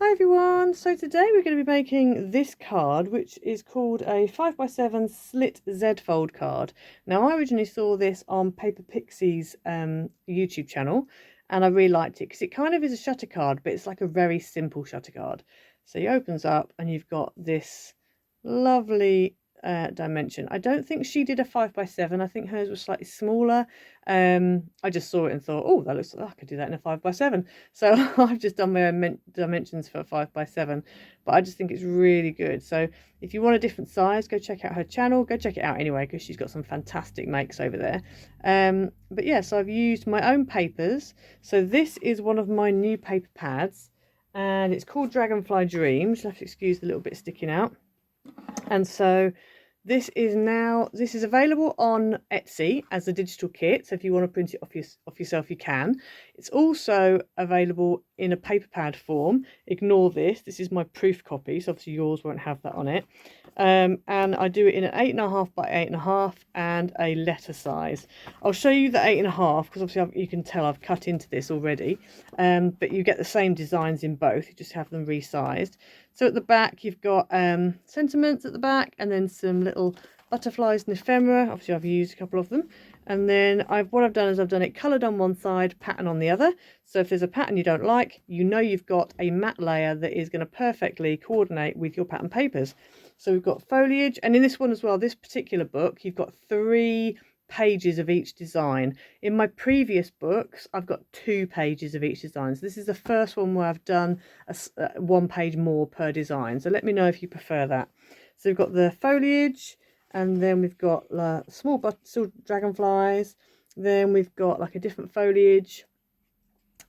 Hi everyone, so today we're going to be making this card, which is called a 5x7 Slit Z-Fold card. Now I originally saw this on Paper Pixie's YouTube channel, and I really liked it because it kind of is a shutter card, but it's like a very simple shutter card. So it opens up and you've got this lovely dimension. I don't think she did a 5x7. I think hers was slightly smaller. I just saw it and thought, oh, that looks like I could do that in a 5x7. So I've just done my own dimensions for a 5x7, but I just think it's really good. So if you want a different size, go check out her channel. Go check it out anyway, because she's got some fantastic makes over there. But yeah, so I've used my own papers. So this is one of my new paper pads, and it's called Dragonfly Dreams. You'll have to excuse the little bit sticking out. And so this is available on Etsy as a digital kit. So if you want to print it off yourself, you can. It's also available in a paper pad form. Ignore this. This is my proof copy, so obviously yours won't have that on it. And I do it in an 8.5 by 8.5 and a letter size. I'll show you the 8.5 because obviously you can tell I've cut into this already. But you get the same designs in both. You just have them resized. So at the back you've got sentiments at the back, and then some little butterflies and ephemera. Obviously I've used a couple of them. And then what I've done is I've done it coloured on one side, pattern on the other. So if there's a pattern you don't like, you know you've got a matte layer that is going to perfectly coordinate with your pattern papers. So we've got foliage, and in this one as well, this particular book, you've got 3 pages of each design. In my previous books, I've got 2 pages of each design. So this is the first one where I've done 1 page more per design. So let me know if you prefer that. So we've got the foliage, and then we've got small dragonflies. Then we've got like a different foliage.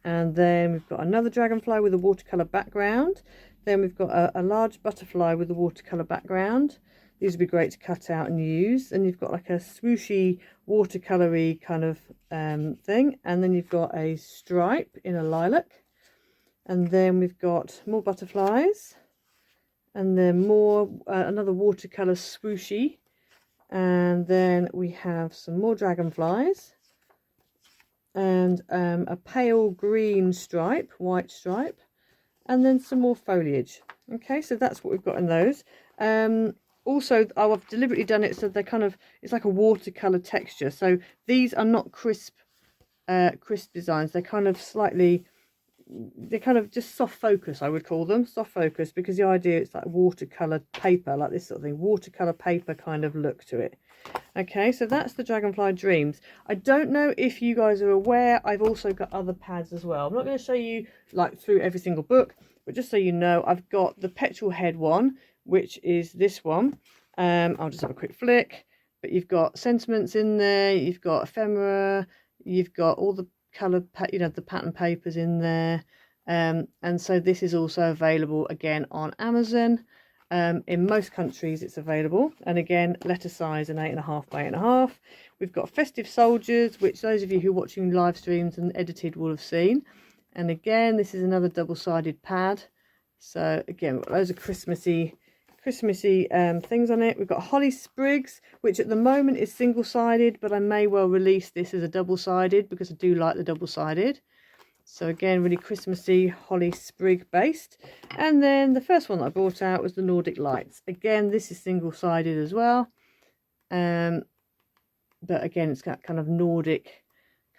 And then we've got another dragonfly with a watercolour background. Then we've got a large butterfly with a watercolour background. These would be great to cut out and use. And you've got like a swooshy, watercolour-y kind of thing. And then you've got a stripe in a lilac. And then we've got more butterflies. And then more, another watercolour swooshy. And then we have some more dragonflies. And a pale green stripe, white stripe, and then some more foliage. Okay, so that's what we've got in those. Also, I've deliberately done it so they're kind of, it's like a watercolor texture. So these are not crisp designs. They're kind of just soft focus, I would call them, soft focus, because the idea it's like watercolor paper, like this sort of thing, watercolor paper kind of look to it. Okay, so that's the Dragonfly Dreams. I don't know if you guys are aware, I've also got other pads as well. I'm not going to show you like through every single book, but just so you know, I've got the Petrol Head one, which is this one. I'll just have a quick flick. But you've got sentiments in there, you've got ephemera, you've got all the coloured, the pattern papers in there. And so this is also available again on Amazon. In most countries it's available, and again letter size an 8.5 by 8.5. We've got festive soldiers, which those of you who are watching live streams and edited will have seen, and again this is another double-sided pad. So again, we've got loads of Christmassy things on it. We've got holly sprigs, which at the moment is single-sided, but I may well release this as a double-sided because I do like the double-sided. So again, really Christmassy, holly sprig based. And then the first one that I brought out was the Nordic Lights. Again, this is single-sided as well. But again, it's got kind of Nordic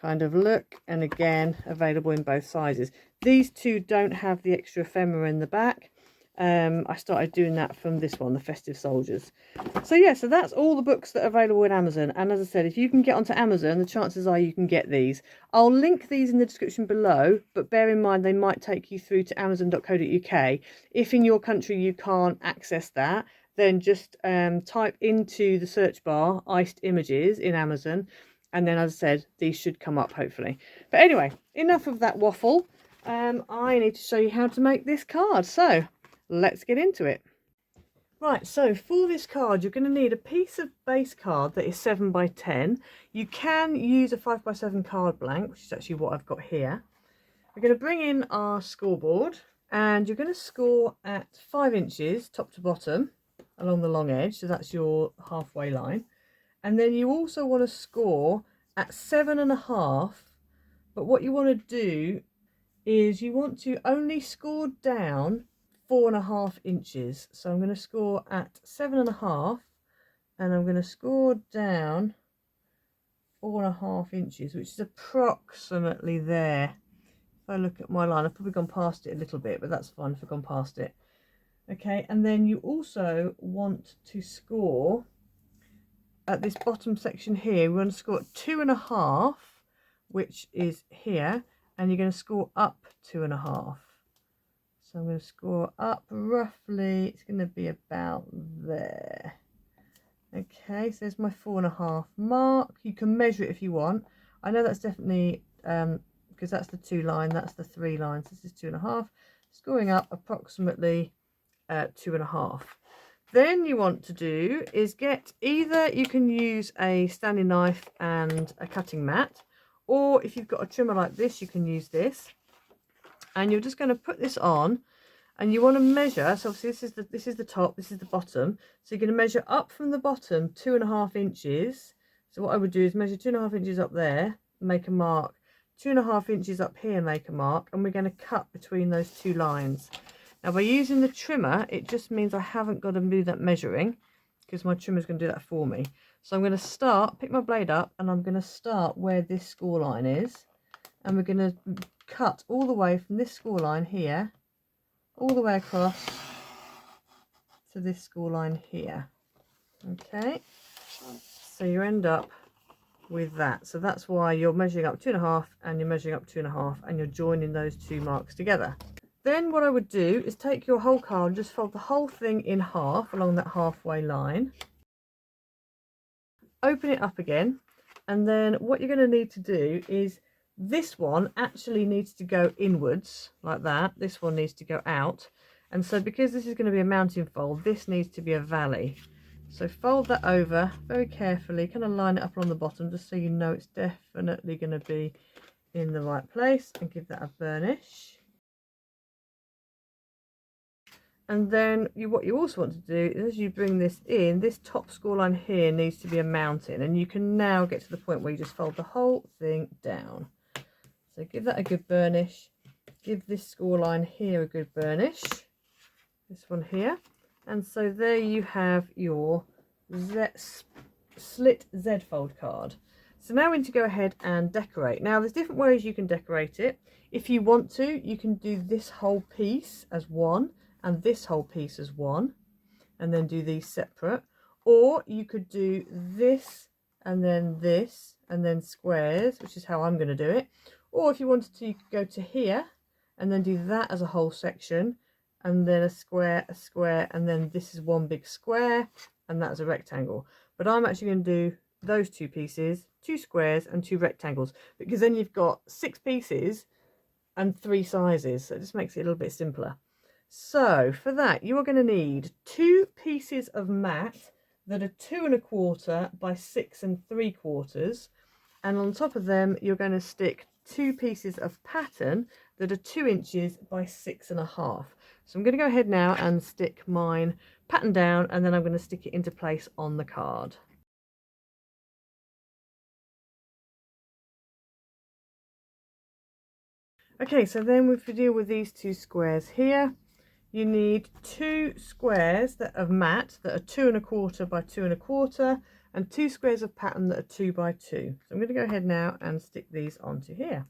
kind of look. And again, available in both sizes. These two don't have the extra ephemera in the back. I started doing that from this one, the Festive Soldiers. So yeah, so that's all the books that are available in Amazon. And as I said, if you can get onto Amazon, the chances are you can get these. I'll link these in the description below, but bear in mind they might take you through to amazon.co.uk. If in your country you can't access that, then just type into the search bar iced images in Amazon, and then as I said, these should come up hopefully. But anyway, enough of that waffle. I need to show you how to make this card. So let's get into it. Right, so for this card you're going to need a piece of base card that is 7 by 10. You can use a 5 by 7 card blank, which is actually what I've got here. We're going to bring in our scoreboard, and you're going to score at 5 inches top to bottom along the long edge, so that's your halfway line. And then you also want to score at 7.5, but what you want to do is you want to only score down 4.5 inches. So I'm going to score at 7.5 and I'm going to score down 4.5 inches, which is approximately there. If I look at my line, I've probably gone past it a little bit, but that's fine if I've gone past it. Okay, and then you also want to score at this bottom section here. We want to score at 2.5, which is here, and you're going to score up 2.5. So I'm going to score up roughly, it's going to be about there. Okay, so there's my 4.5 mark. You can measure it if you want. I know that's definitely, because that's the 2 line, that's the 3 lines. This is 2.5. Scoring up approximately 2.5. Then you want to do is get, either you can use a standing knife and a cutting mat, or if you've got a trimmer like this, you can use this. And you're just going to put this on, and you want to measure. So obviously this is the top, this is the bottom. So you're going to measure up from the bottom 2.5 inches. So what I would do is measure 2.5 inches up there, make a mark. 2.5 inches up here, make a mark, and we're going to cut between those 2 lines. Now by using the trimmer, it just means I haven't got to do that measuring, because my trimmer is going to do that for me. So I'm going to pick my blade up, and I'm going to start where this score line is, and we're going to cut all the way from this score line here, all the way across to this score line here. Okay, so you end up with that. So that's why you're measuring up 2.5 and you're measuring up 2.5, and you're joining those 2 marks together. Then what I would do is take your whole card and just fold the whole thing in half along that halfway line. Open it up again, and then what you're going to need to do is, this one actually needs to go inwards like that. This one needs to go out. And so because this is going to be a mountain fold, this needs to be a valley. So fold that over very carefully, kind of line it up along the bottom just so you know it's definitely going to be in the right place, and give that a burnish. And then what you also want to do is, as you bring this in, this top score line here needs to be a mountain, and you can now get to the point where you just fold the whole thing down. So give that a good burnish, give this score line here a good burnish, this one here, and so there you have your Slit Z-Fold card. So now we need to go ahead and decorate. Now there's different ways you can decorate it. If you want to, you can do this whole piece as one, and this whole piece as one, and then do these separate. Or you could do this, and then squares, which is how I'm going to do it. Or if you wanted to, you could go to here and then do that as a whole section, and then a square, and then this is one big square, and that's a rectangle. But I'm actually going to do those 2 pieces, 2 squares and 2 rectangles, because then you've got 6 pieces and 3 sizes, so it just makes it a little bit simpler. So for that, you are going to need 2 pieces of mat that are 2.25 by 6 3/4, and on top of them you're going to stick 2 pieces of pattern that are 2 inches by 6.5. So I'm going to go ahead now and stick mine pattern down, and then I'm going to stick it into place on the card. Okay, so then if we deal with these 2 squares here, you need 2 squares that are mat that are 2.25 by 2.25, and 2 squares of pattern that are 2 by 2. So I'm going to go ahead now and stick these onto here.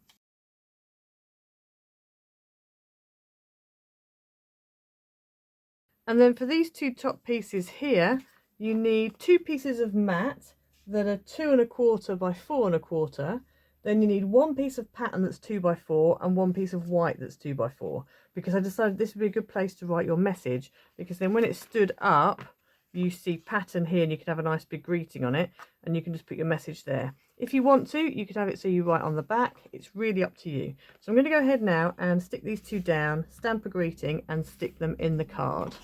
And then for these 2 top pieces here, you need 2 pieces of mat that are 2.25 by 4.25. Then you need 1 piece of pattern that's 2 by 4 and 1 piece of white that's 2 by 4, because I decided this would be a good place to write your message, because then when it stood up, you see pattern here and you can have a nice big greeting on it, and you can just put your message there. If you want to, you could have it so you write on the back. It's really up to you. So I'm going to go ahead now and stick these 2 down, stamp a greeting, and stick them in the card.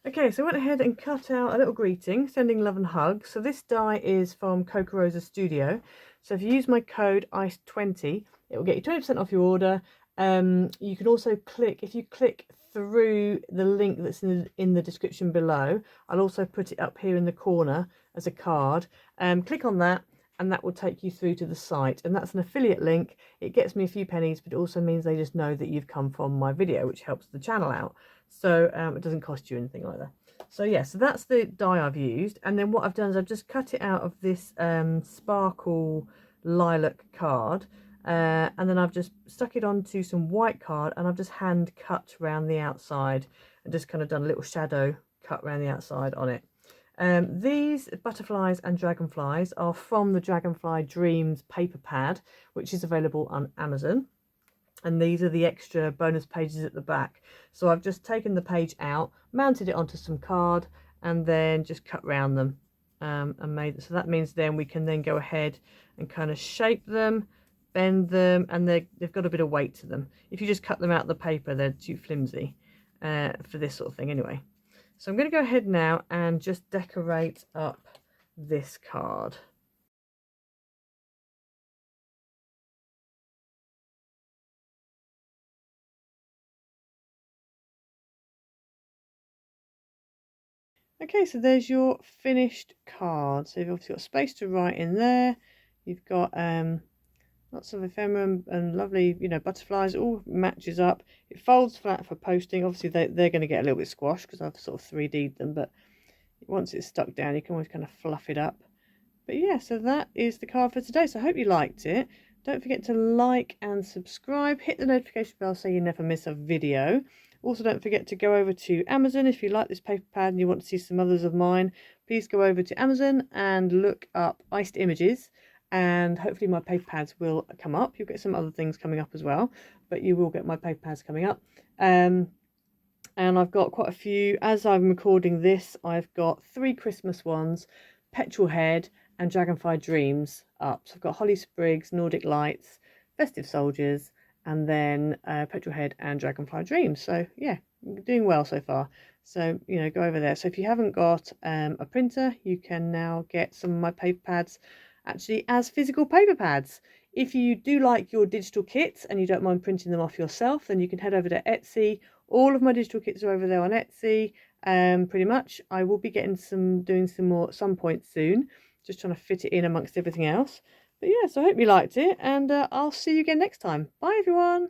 Okay, so I went ahead and cut out a little greeting, sending love and hugs. So this die is from Coca Rosa Studio. So if you use my code ICE20, it will get you 20% off your order. You can also click, if you click through the link that's in the description below. I'll also put it up here in the corner as a card. Click on that and that will take you through to the site, and that's an affiliate link. It gets me a few pennies, but it also means they just know that you've come from my video, which helps the channel out. So it doesn't cost you anything like that. So yeah, so that's the die I've used, and then what I've done is I've just cut it out of this sparkle lilac card, and then I've just stuck it onto some white card, and I've just hand cut around the outside and just kind of done a little shadow cut around the outside on it. These butterflies and dragonflies are from the Dragonfly Dreams paper pad, which is available on Amazon. And these are the extra bonus pages at the back. So I've just taken the page out, mounted it onto some card, and then just cut round them and made it. So that means then we can then go ahead and kind of shape them, bend them, and they've got a bit of weight to them. If you just cut them out of the paper, they're too flimsy for this sort of thing anyway. So I'm going to go ahead now and just decorate up this card. Okay, so there's your finished card. So you've obviously got space to write in there. You've got lots of ephemera and lovely, you know, butterflies. It all matches up. It folds flat for posting. Obviously, they're going to get a little bit squashed because I've sort of 3D'd them. But once it's stuck down, you can always kind of fluff it up. But yeah, so that is the card for today. So I hope you liked it. Don't forget to like and subscribe. Hit the notification bell so you never miss a video. Also, don't forget to go over to Amazon if you like this paper pad and you want to see some others of mine. Please go over to Amazon and look up iced images, and hopefully my paper pads will come up. You'll get some other things coming up as well, but you will get my paper pads coming up. And I've got quite a few. As I'm recording this, I've got 3 Christmas ones, Petrol Head and Dragonfly Dreams up. So I've got Holly Sprigs, Nordic Lights, Festive Soldiers, and then Petrol Head and Dragonfly Dreams. So yeah, doing well so far. So, you know, go over there. So if you haven't got a printer, you can now get some of my paper pads actually as physical paper pads. If you do like your digital kits and you don't mind printing them off yourself, then you can head over to Etsy. All of my digital kits are over there on Etsy. Pretty much. I will be doing some more at some point soon. Just trying to fit it in amongst everything else. But yeah, so I hope you liked it, and I'll see you again next time. Bye everyone.